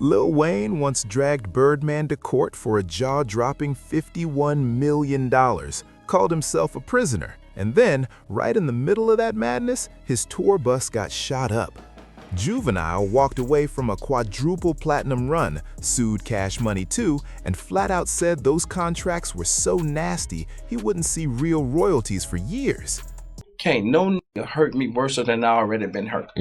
Lil Wayne once dragged Birdman to court for a jaw-dropping $51 million, called himself a prisoner, and then, right in the middle of that madness, his tour bus got shot up. Juvenile walked away from a quadruple platinum run, sued Cash Money too, and flat out said those contracts were so nasty he wouldn't see real royalties for years. Can't no nigga hurt me worse than I already been hurt.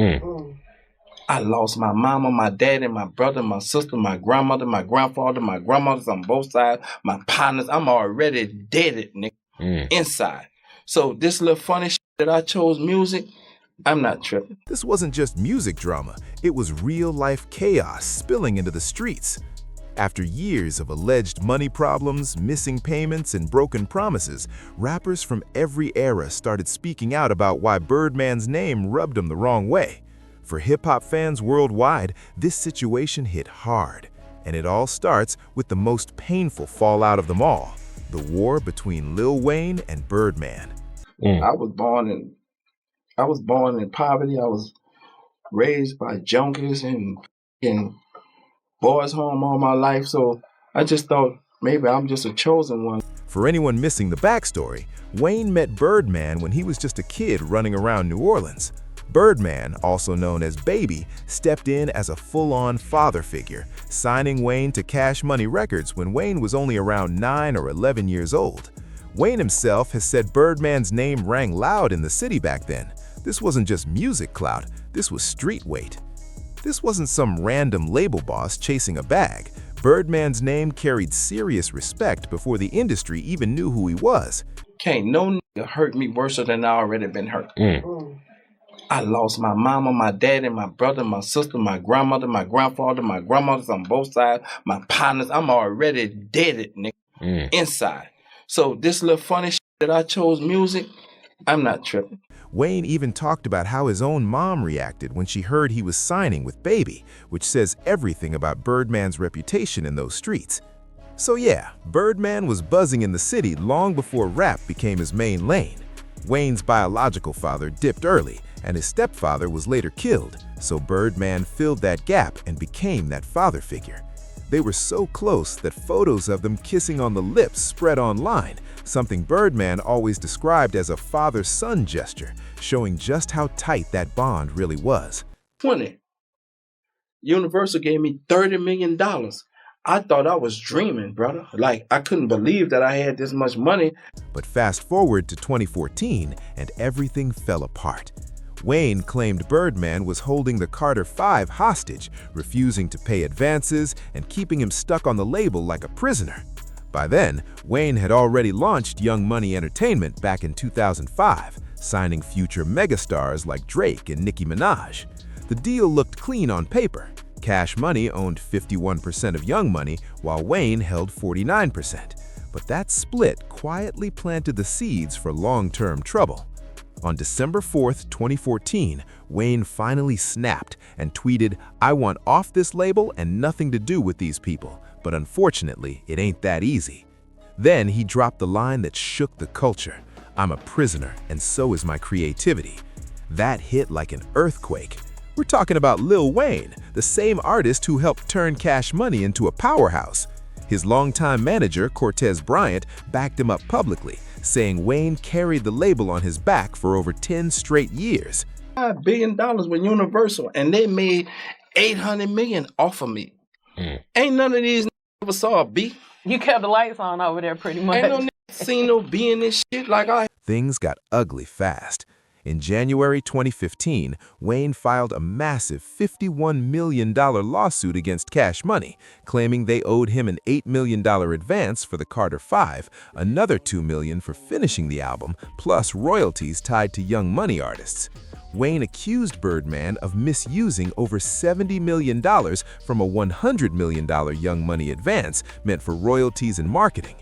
I lost my mama, my daddy, my brother, my sister, my grandmother, my grandfather, my grandmothers on both sides, my partners. I'm already dead, nigga, inside. So this little funny shit that I chose music, I'm not tripping. This wasn't just music drama, it was real-life chaos spilling into the streets. After years of alleged money problems, missing payments, and broken promises, rappers from every era started speaking out about why Birdman's name rubbed them the wrong way. For hip-hop fans worldwide, this situation hit hard, and it all starts with the most painful fallout of them all, the war between Lil Wayne and Birdman. I was born in poverty. I was raised by junkies and in boys' home all my life, so I just thought maybe I'm just a chosen one. For anyone missing the backstory, Wayne met Birdman when he was just a kid running around New Orleans. Birdman, also known as Baby, stepped in as a full-on father figure, signing Wayne to Cash Money Records when Wayne was only around 9 or 11 years old. Wayne himself has said Birdman's name rang loud in the city back then. This wasn't just music clout, this was street weight. This wasn't some random label boss chasing a bag. Birdman's name carried serious respect before the industry even knew who he was. Can't no nigga hurt me worse than I already been hurt. I lost my mama, my daddy, my brother, my sister, my grandmother, my grandfather, my grandmothers on both sides, my partners. I'm already dead, nigga, inside. So this little funny shit that I chose music, I'm not tripping. Wayne even talked about how his own mom reacted when she heard he was signing with Baby, which says everything about Birdman's reputation in those streets. So yeah, Birdman was buzzing in the city long before rap became his main lane. Wayne's biological father dipped early, and his stepfather was later killed, so Birdman filled that gap and became that father figure. They were so close that photos of them kissing on the lips spread online, something Birdman always described as a father-son gesture, showing just how tight that bond really was. 20. Universal gave me $30 million. I thought I was dreaming, brother. Like, I couldn't believe that I had this much money. But fast forward to 2014, and everything fell apart. Wayne claimed Birdman was holding the Carter 5 hostage, refusing to pay advances and keeping him stuck on the label like a prisoner. By then, Wayne had already launched Young Money Entertainment back in 2005, signing future megastars like Drake and Nicki Minaj. The deal looked clean on paper. Cash Money owned 51% of Young Money, while Wayne held 49%. But that split quietly planted the seeds for long-term trouble. On December 4th, 2014, Wayne finally snapped and tweeted, "I want off this label and nothing to do with these people, but unfortunately, it ain't that easy." Then he dropped the line that shook the culture, "I'm a prisoner and so is my creativity." That hit like an earthquake. We're talking about Lil Wayne, the same artist who helped turn Cash Money into a powerhouse. His longtime manager, Cortez Bryant, backed him up publicly, saying Wayne carried the label on his back for over 10 straight years. $5 billion with Universal, and they made $800 million off of me. Ain't none of these ever saw a B. You kept the lights on over there pretty much. Ain't no seen no B in this shit like I. Things got ugly fast. In January 2015, Wayne filed a massive $51 million lawsuit against Cash Money, claiming they owed him an $8 million advance for the Carter 5, another $2 million for finishing the album, plus royalties tied to Young Money artists. Wayne accused Birdman of misusing over $70 million from a $100 million Young Money advance meant for royalties and marketing.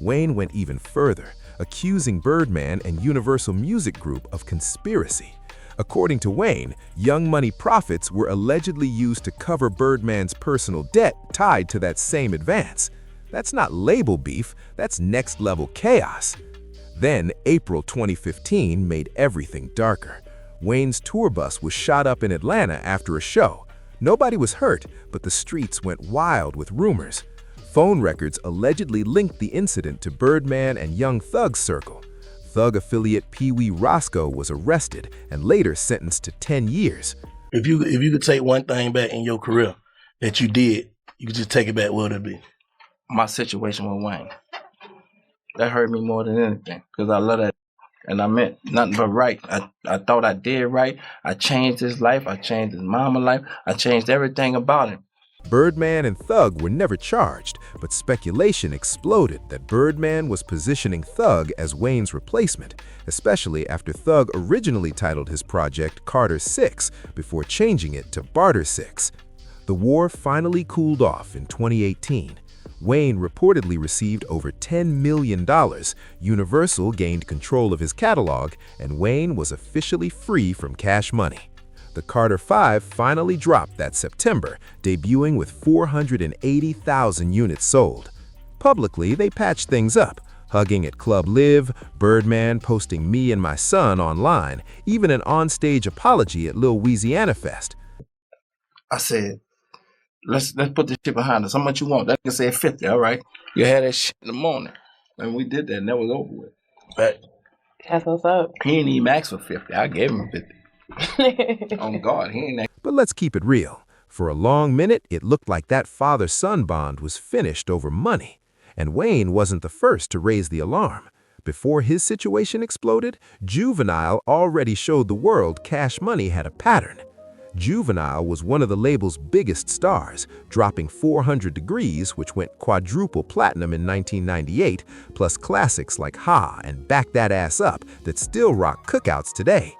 Wayne went even further, accusing Birdman and Universal Music Group of conspiracy. According to Wayne, Young Money profits were allegedly used to cover Birdman's personal debt tied to that same advance. That's not label beef, that's next-level chaos. Then, April 2015 made everything darker. Wayne's tour bus was shot up in Atlanta after a show. Nobody was hurt, but the streets went wild with rumors. Phone records allegedly linked the incident to Birdman and Young Thug's circle. Thug affiliate Pee Wee Roscoe was arrested and later sentenced to 10 years. If you could take one thing back in your career that you did, you could just take it back, what would it be? My situation with Wayne. That hurt me more than anything because I love that. And I meant nothing but right. I thought I did right. I changed his life. I changed his mama's life. I changed everything about him. Birdman and Thug were never charged, but speculation exploded that Birdman was positioning Thug as Wayne's replacement, especially after Thug originally titled his project Carter 6 before changing it to Barter 6. The war finally cooled off in 2018. Wayne reportedly received over $10 million. Universal gained control of his catalog, and Wayne was officially free from Cash Money. The Carter 5 finally dropped that September, debuting with 480,000 units sold. Publicly, they patched things up, hugging at Club Live, Birdman posting Me and My Son online, even an onstage apology at Lil Louisiana Fest. I said, let's put this shit behind us. How much you want? That nigga said 50, all right? You had that shit in the morning. And we did that, and that was over with. But That's what's up. he ain't even asked for 50. I gave him 50. On God, he ain't. But let's keep it real. For a long minute, it looked like that father-son bond was finished over money. And Wayne wasn't the first to raise the alarm. Before his situation exploded, Juvenile already showed the world Cash Money had a pattern. Juvenile was one of the label's biggest stars, dropping 400 Degrees, which went quadruple platinum in 1998, plus classics like Ha and Back That Ass Up that still rock cookouts today.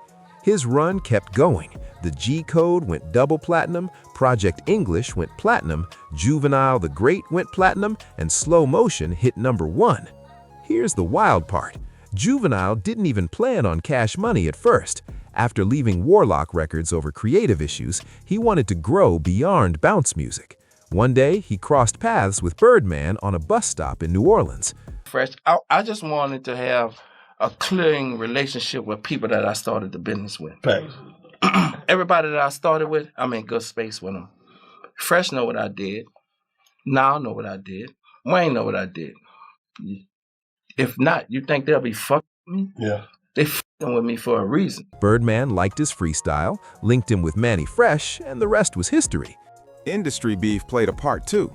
His run kept going. The G Code went double platinum, Project English went platinum, Juvenile the Great went platinum, and Slow Motion hit #1. Here's the wild part. Juvenile didn't even plan on Cash Money at first. After leaving Warlock Records over creative issues, he wanted to grow beyond bounce music. One day, he crossed paths with Birdman on a bus stop in New Orleans. Fresh. I just wanted to have a clearing relationship with people that I started the business with. Thanks. Everybody that I started with, I'm in good space with them. Fresh know what I did. Now know what I did. Wayne know what I did. If not, you think they'll be fucking with me? Yeah. They fucking with me for a reason. Birdman liked his freestyle, linked him with Manny Fresh, and the rest was history. Industry beef played a part too.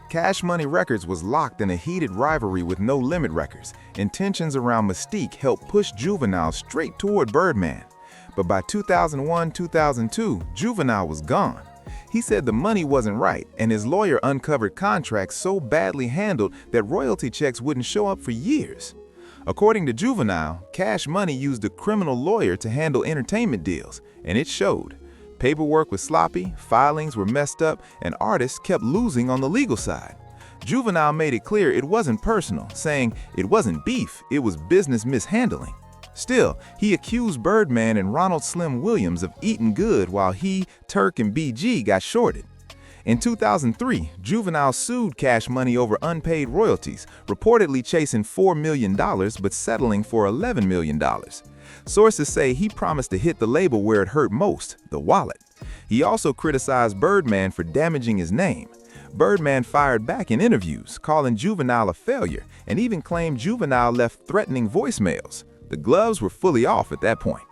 Cash Money Records was locked in a heated rivalry with No Limit Records, and tensions around Mystique helped push Juvenile straight toward Birdman. But by 2001-2002, Juvenile was gone. He said the money wasn't right, and his lawyer uncovered contracts so badly handled that royalty checks wouldn't show up for years. According to Juvenile, Cash Money used a criminal lawyer to handle entertainment deals, and it showed. Paperwork was sloppy, filings were messed up, and artists kept losing on the legal side. Juvenile made it clear it wasn't personal, saying it wasn't beef, it was business mishandling. Still, he accused Birdman and Ronald Slim Williams of eating good while he, Turk, and BG got shorted. In 2003, Juvenile sued Cash Money over unpaid royalties, reportedly chasing $4 million but settling for $11 million. Sources say he promised to hit the label where it hurt most, the wallet. He also criticized Birdman for damaging his name. Birdman fired back in interviews, calling Juvenile a failure, and even claimed Juvenile left threatening voicemails. The gloves were fully off at that point.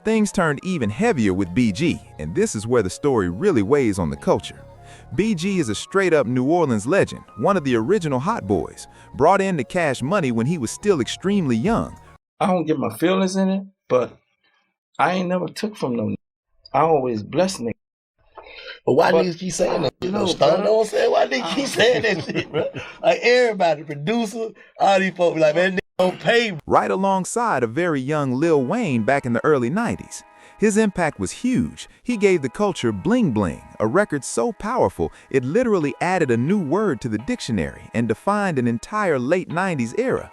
Things turned even heavier with BG, and this is where the story really weighs on the culture. BG is a straight-up New Orleans legend, one of the original Hot Boys, brought in to Cash Money when he was still extremely young. I don't get my feelings in it, but I ain't never took from no. I always bless niggas. But why niggas keep saying that shit? No, Stop, bro. know what I'm saying? Why niggas keep saying that shit, bro? Like everybody, producer, all these folks be like, man, niggas don't pay. Right alongside a very young Lil Wayne back in the early 90s. His impact was huge. He gave the culture Bling Bling, a record so powerful it literally added a new word to the dictionary and defined an entire late 90s era.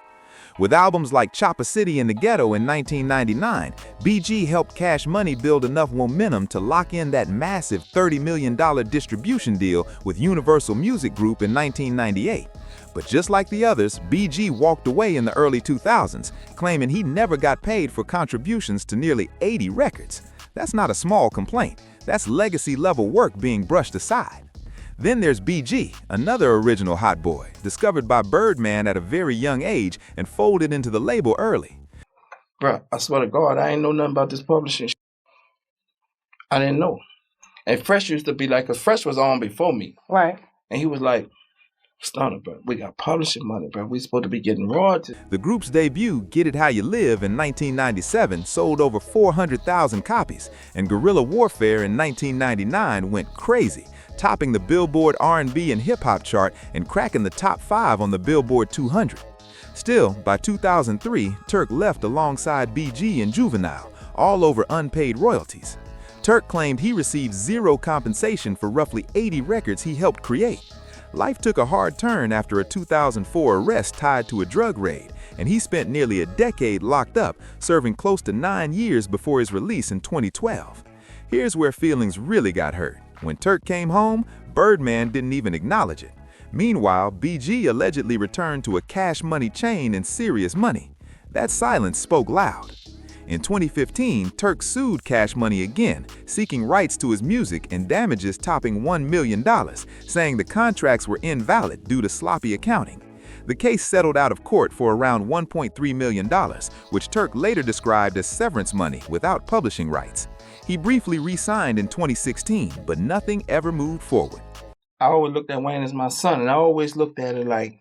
With albums like Chopper City in the Ghetto in 1999, BG helped Cash Money build enough momentum to lock in that massive $30 million distribution deal with Universal Music Group in 1998. But just like the others, BG walked away in the early 2000s, claiming he never got paid for contributions to nearly 80 records. That's not a small complaint. That's legacy-level work being brushed aside. Then there's BG, another original hot boy, discovered by Birdman at a very young age and folded into the label early. Bro, I swear to God, I ain't know nothing about this publishing shit. I didn't know. And Fresh used to be like, because Fresh was on before me. Right. And he was like, Stunner, bro, we got publishing money, bro. We supposed to be getting royalties. The group's debut, Get It How You Live, in 1997 sold over 400,000 copies, and Guerrilla Warfare in 1999 went crazy, topping the Billboard R&B and hip-hop chart and cracking the top 5 on the Billboard 200. Still, by 2003, Turk left alongside BG and Juvenile, all over unpaid royalties. Turk claimed he received zero compensation for roughly 80 records he helped create. Life took a hard turn after a 2004 arrest tied to a drug raid, and he spent nearly a decade locked up, serving close to 9 years before his release in 2012. Here's where feelings really got hurt. When Turk came home, Birdman didn't even acknowledge it. Meanwhile, BG allegedly returned to a Cash Money chain and Serious Money. That silence spoke loud. In 2015, Turk sued Cash Money again, seeking rights to his music and damages topping $1 million, saying the contracts were invalid due to sloppy accounting. The case settled out of court for around $1.3 million, which Turk later described as severance money without publishing rights. He briefly re-signed in 2016, but nothing ever moved forward. I always looked at Wayne as my son, and I always looked at it like,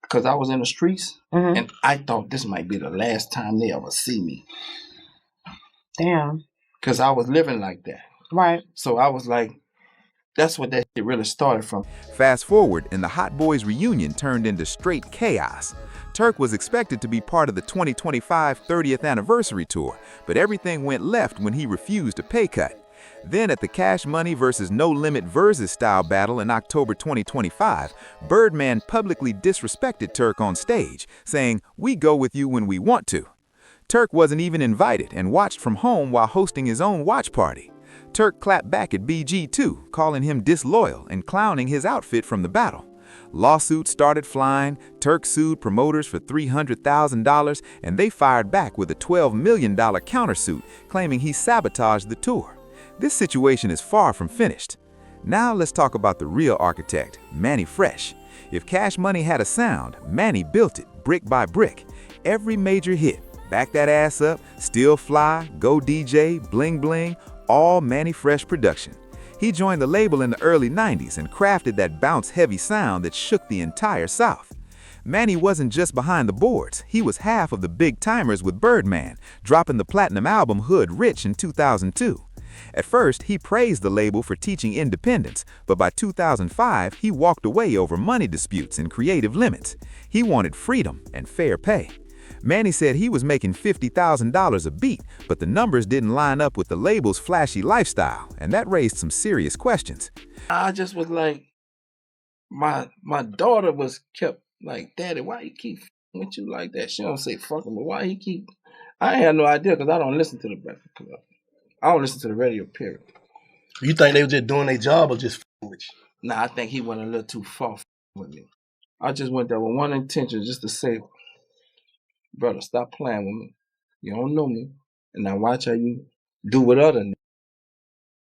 because I was in the streets, and I thought this might be the last time they ever see me. Damn. Because I was living like that. Right. So I was like, that's what that shit really started from. Fast forward, and the Hot Boys reunion turned into straight chaos. Turk was expected to be part of the 2025 30th anniversary tour, but everything went left when he refused a pay cut. Then at the Cash Money vs. No Limit Versus style battle in October 2025, Birdman publicly disrespected Turk on stage, saying, "We go with you when we want to." Turk wasn't even invited and watched from home while hosting his own watch party. Turk clapped back at BG too, calling him disloyal and clowning his outfit from the battle. Lawsuits started flying, Turk sued promoters for $300,000, and they fired back with a $12 million countersuit, claiming he sabotaged the tour. This situation is far from finished. Now let's talk about the real architect, Mannie Fresh. If Cash Money had a sound, Mannie built it brick by brick. Every major hit, Back That Ass Up, Still Fly, Go DJ, Bling Bling, all Mannie Fresh production. He joined the label in the early 90s and crafted that bounce-heavy sound that shook the entire South. Mannie wasn't just behind the boards, he was half of the big timers with Birdman, dropping the platinum album Hood Rich in 2002. At first, he praised the label for teaching independence, but by 2005, he walked away over money disputes and creative limits. He wanted freedom and fair pay. Mannie said he was making $50,000 a beat, but the numbers didn't line up with the label's flashy lifestyle, and that raised some serious questions. I just was like, my daughter was kept like, "Daddy, why you keep f***ing with you like that?" She don't say fucking, but why he keep... I had no idea because I don't listen to the Breakfast Club. I don't listen to the radio, period. You think they were just doing their job or just f***ing with you? Nah, I think he went a little too far with me. I just went there with one intention, just to say, brother, stop playing with me. You don't know me. And now watch how you do with other niggas.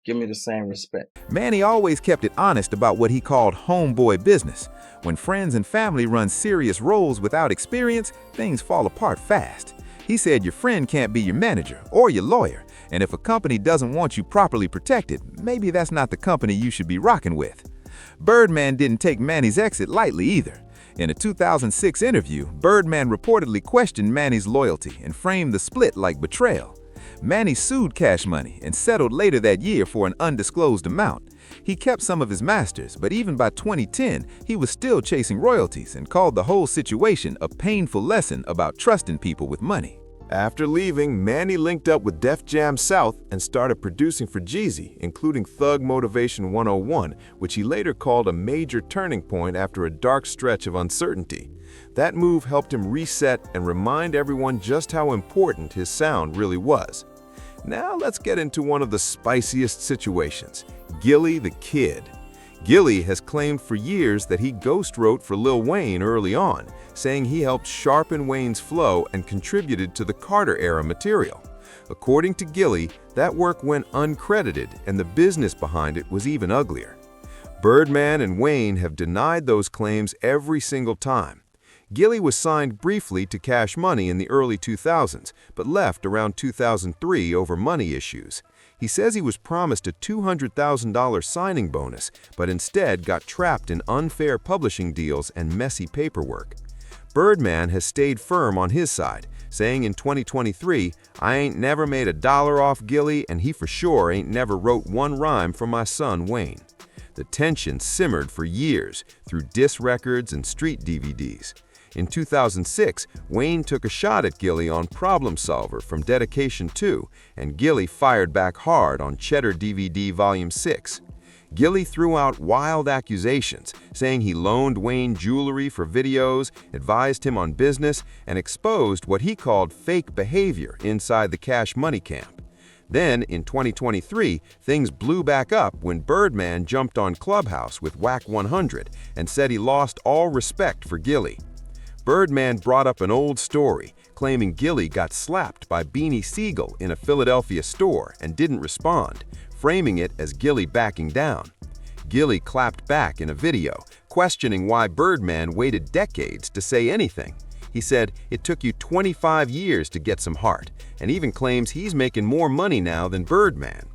Give me the same respect. Mannie always kept it honest about what he called homeboy business. When friends and family run serious roles without experience, things fall apart fast. He said your friend can't be your manager or your lawyer, and if a company doesn't want you properly protected, maybe that's not the company you should be rocking with. Birdman didn't take Mannie's exit lightly either. In a 2006 interview, Birdman reportedly questioned Mannie's loyalty and framed the split like betrayal. Mannie sued Cash Money and settled later that year for an undisclosed amount. He kept some of his masters, but even by 2010, he was still chasing royalties and called the whole situation a painful lesson about trusting people with money. After leaving, Mannie linked up with Def Jam South and started producing for Jeezy, including Thug Motivation 101, which he later called a major turning point after a dark stretch of uncertainty. That move helped him reset and remind everyone just how important his sound really was. Now let's get into one of the spiciest situations, Gillie the Kid. Gillie has claimed for years that he ghost wrote for Lil Wayne early on, saying he helped sharpen Wayne's flow and contributed to the Carter-era material. According to Gilly, that work went uncredited and the business behind it was even uglier. Birdman and Wayne have denied those claims every single time. Gilly was signed briefly to Cash Money in the early 2000s, but left around 2003 over money issues. He says he was promised a $200,000 signing bonus, but instead got trapped in unfair publishing deals and messy paperwork. Birdman has stayed firm on his side, saying in 2023, "I ain't never made a dollar off Gilly, and he for sure ain't never wrote one rhyme for my son Wayne." The tension simmered for years through diss records and street DVDs. In 2006, Wayne took a shot at Gilly on Problem Solver from Dedication 2, and Gilly fired back hard on Cheddar DVD Volume 6. Gilly threw out wild accusations, saying he loaned Wayne jewelry for videos, advised him on business, and exposed what he called fake behavior inside the Cash Money camp. Then, in 2023, things blew back up when Birdman jumped on Clubhouse with Whack 100 and said he lost all respect for Gilly. Birdman brought up an old story, claiming Gilly got slapped by Beanie Siegel in a Philadelphia store and didn't respond, framing it as Gilly backing down. Gilly clapped back in a video, questioning why Birdman waited decades to say anything. He said it took you 25 years to get some heart, and even claims he's making more money now than Birdman.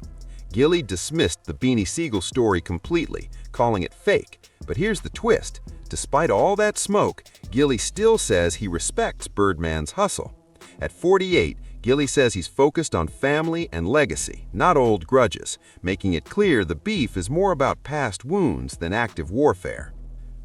Gilly dismissed the Beanie Siegel story completely, calling it fake. But here's the twist. Despite all that smoke, Gilly still says he respects Birdman's hustle. At 48, Gilly says he's focused on family and legacy, not old grudges, making it clear the beef is more about past wounds than active warfare.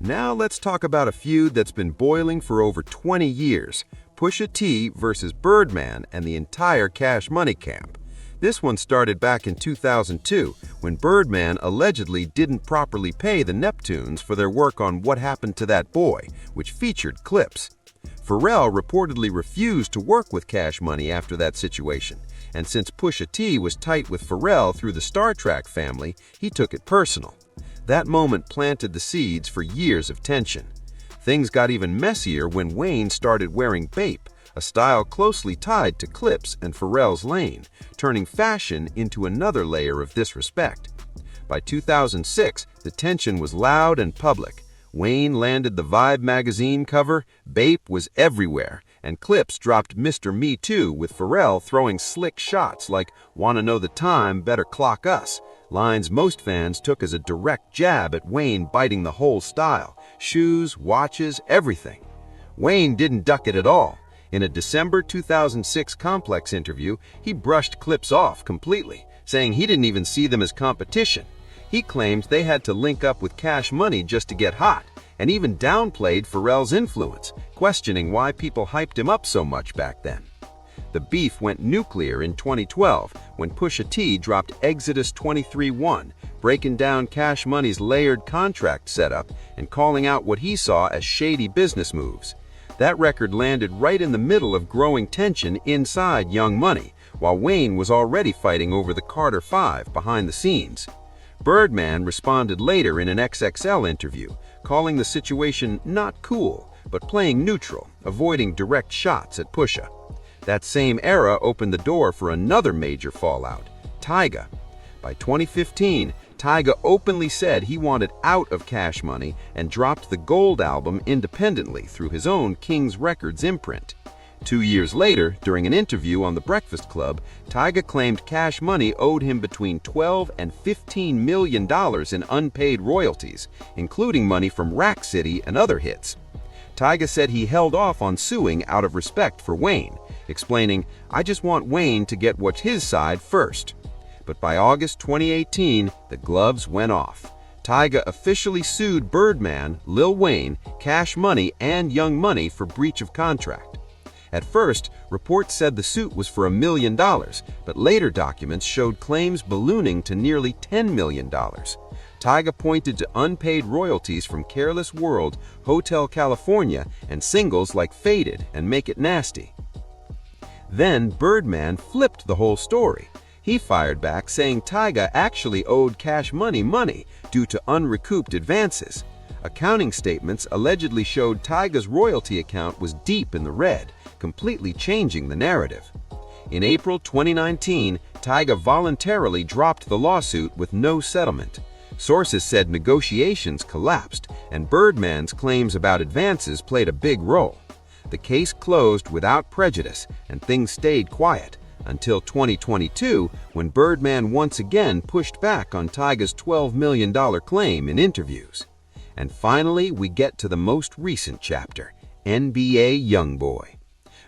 Now let's talk about a feud that's been boiling for over 20 years, Pusha T versus Birdman and the entire Cash Money camp. This one started back in 2002 when Birdman allegedly didn't properly pay the Neptunes for their work on What Happened to That Boy, which featured clips. Pharrell reportedly refused to work with Cash Money after that situation, and since Pusha T was tight with Pharrell through the Star Trek family, he took it personal. That moment planted the seeds for years of tension. Things got even messier when Wayne started wearing Bape, a style closely tied to Clips and Pharrell's lane, turning fashion into another layer of disrespect. By 2006, the tension was loud and public. Wayne landed the Vibe magazine cover, Bape was everywhere, and Clips dropped Mr. Me Too with Pharrell throwing slick shots like "Wanna know the time, better clock us," lines most fans took as a direct jab at Wayne biting the whole style, shoes, watches, everything. Wayne didn't duck it at all. In a December 2006 Complex interview, he brushed Clips off completely, saying he didn't even see them as competition. He claimed they had to link up with Cash Money just to get hot, and even downplayed Pharrell's influence, questioning why people hyped him up so much back then. The beef went nuclear in 2012 when Pusha T dropped Exodus 23:1, breaking down Cash Money's layered contract setup and calling out what he saw as shady business moves. That record landed right in the middle of growing tension inside Young Money, while Wayne was already fighting over the Carter 5 behind the scenes. Birdman responded later in an XXL interview, calling the situation not cool, but playing neutral, avoiding direct shots at Pusha. That same era opened the door for another major fallout, Tyga. By 2015, Tyga openly said he wanted out of Cash Money and dropped the Gold album independently through his own King's Records imprint. 2 years later, during an interview on The Breakfast Club, Tyga claimed Cash Money owed him between $12 and $15 million in unpaid royalties, including money from Rack City and other hits. Tyga said he held off on suing out of respect for Wayne, explaining, "I just want Wayne to get what's his side first." But by August 2018, the gloves went off. Tyga officially sued Birdman, Lil Wayne, Cash Money, and Young Money for breach of contract. At first, reports said the suit was for $1 million, but later documents showed claims ballooning to nearly $10 million. Tyga pointed to unpaid royalties from Careless World, Hotel California, and singles like Faded and Make It Nasty. Then Birdman flipped the whole story. He fired back saying Tyga actually owed Cash Money money due to unrecouped advances. Accounting statements allegedly showed Tyga's royalty account was deep in the red, completely changing the narrative. In April 2019, Tyga voluntarily dropped the lawsuit with no settlement. Sources said negotiations collapsed, and Birdman's claims about advances played a big role. The case closed without prejudice, and things stayed quiet until 2022, when Birdman once again pushed back on Tyga's $12 million claim in interviews. And finally, we get to the most recent chapter, NBA YoungBoy.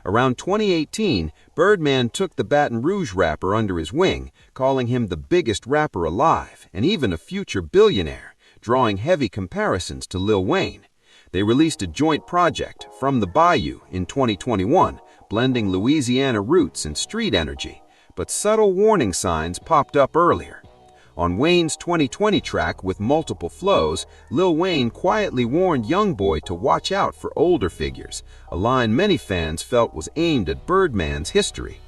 Around 2018, Birdman took the Baton Rouge rapper under his wing, calling him the biggest rapper alive and even a future billionaire, drawing heavy comparisons to Lil Wayne. They released a joint project, From the Bayou, in 2021, blending Louisiana roots and street energy, but subtle warning signs popped up earlier. On Wayne's 2020 track with multiple flows, Lil Wayne quietly warned YoungBoy to watch out for older figures, a line many fans felt was aimed at Birdman's history.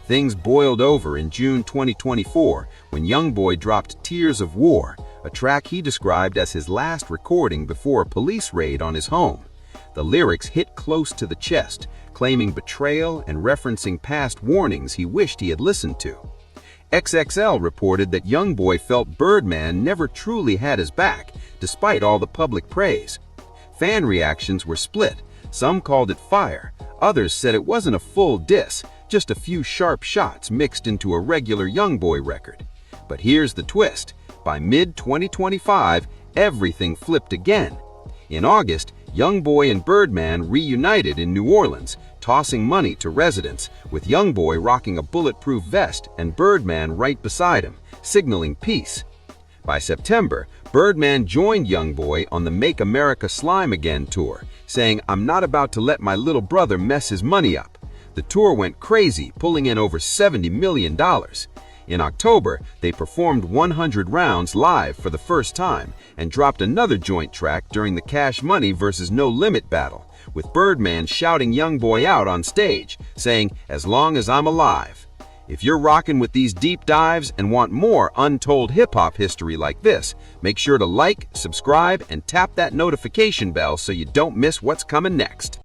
Things boiled over in June 2024 when YoungBoy dropped Tears of War, a track he described as his last recording before a police raid on his home. The lyrics hit close to the chest, claiming betrayal and referencing past warnings he wished he had listened to. XXL reported that YoungBoy felt Birdman never truly had his back, despite all the public praise. Fan reactions were split. Some called it fire. Others said it wasn't a full diss, just a few sharp shots mixed into a regular YoungBoy record. But here's the twist. By mid-2025, everything flipped again. In August, YoungBoy and Birdman reunited in New Orleans, tossing money to residents, with YoungBoy rocking a bulletproof vest and Birdman right beside him, signaling peace. By September, Birdman joined YoungBoy on the Make America Slime Again tour, saying, "I'm not about to let my little brother mess his money up." The tour went crazy, pulling in over $70 million. In October, they performed 100 Rounds live for the first time and dropped another joint track during the Cash Money vs. No Limit battle, with Birdman shouting YoungBoy out on stage, saying, "As long as I'm alive." If you're rocking with these deep dives and want more untold hip-hop history like this, make sure to like, subscribe, and tap that notification bell so you don't miss what's coming next.